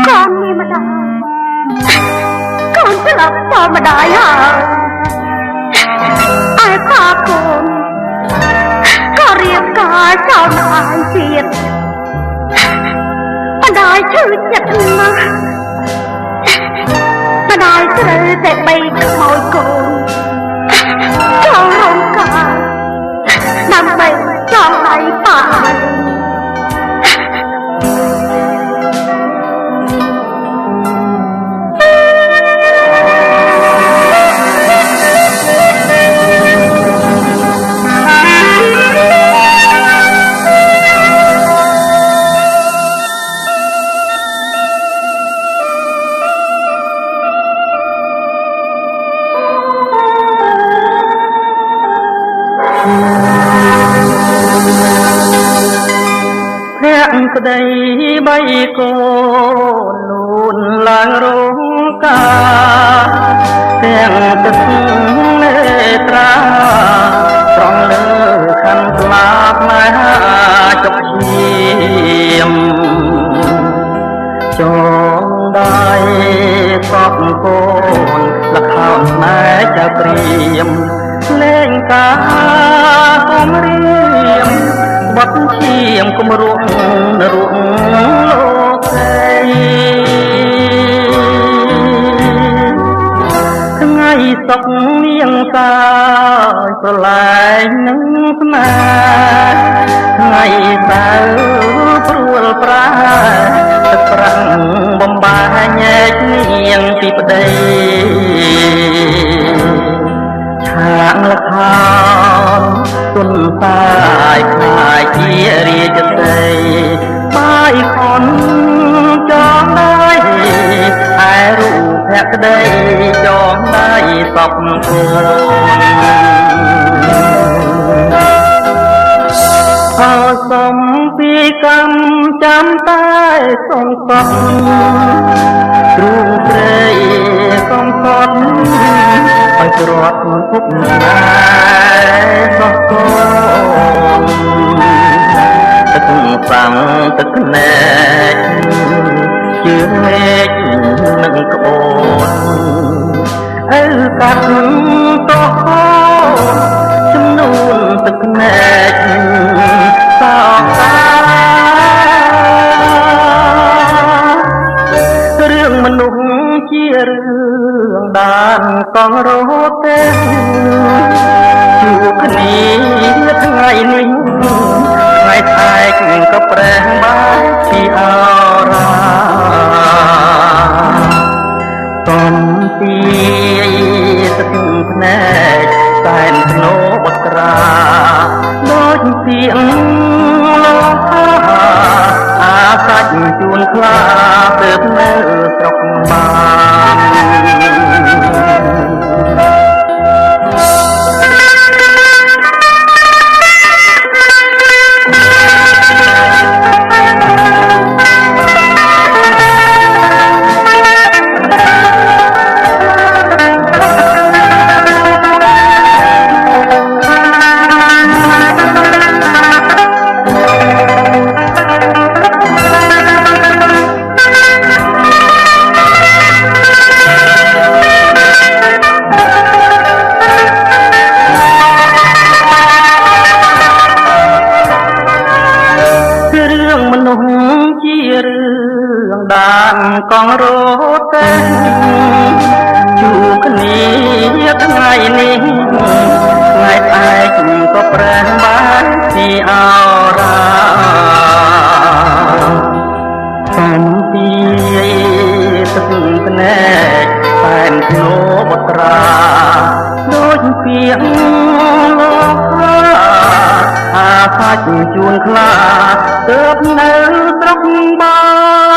con nghe mà đau con sẽ lập sao mà đại hả ai pha con có riêng cả sao đại thiệt mà đại chữ chật mà đại sẽ sẽ bay môi con cho rong cả nằm bay cho lại phảiក្តីបីកូនលូនឡើងរងការទាំងទឹកនេត្រាត្រង់លើខាន់ស្លាប់ផ្លែហាចុកឈាមចងដៃសពកូនលខោនណែចៅព្រាមលេងការគំរាមបាត់ឈាមគំរួងលោកថ្ងៃសុកនាងសាយប្រឡែងនឹងស្នេហ៍ថ្ងៃសៅរ៍ព្រួលប្រាទឹកប្រាំងបំបាញែកនាងពីប្តីឆាកលខោនទុនសាយខ្លាយជារាជតីបាយខនចងដៃឯរូបភក្តីចងដៃសពគូនអើសំពីកម្មចាំតែសងសពទ្រូងព្រៃកំសត់ឲ្យទ្រាត់ពុកណាសោះកូនទឹកសាំងទឹកណែកជឿមេឃនឹងក្បូនអើកាត់តោះចំនួនទឹកណែកសោកសារឿងមនុស្សជារឿងដានកងរត់ទេជួបគ្នាថ្ងៃនេះថ្ងៃថែកក៏ប្រេះបាយពីអរាតំទីទឹកភ្នែកតែនធ្នោបក្រាដូចពីអលោកអាសាច់ជួនខ្លាទើបនៅស្រុកបានដានកងរត់ទេជួបគ្នាថ្ងៃនេះថ្ងៃឯកក៏ប្រេះបានពីអរាសំពីទឹកភ្នែកតែនធ្នោបត្រាដូចពីលោកអាសាច់ជួនខ្លាទើបនៅស្រុកបាន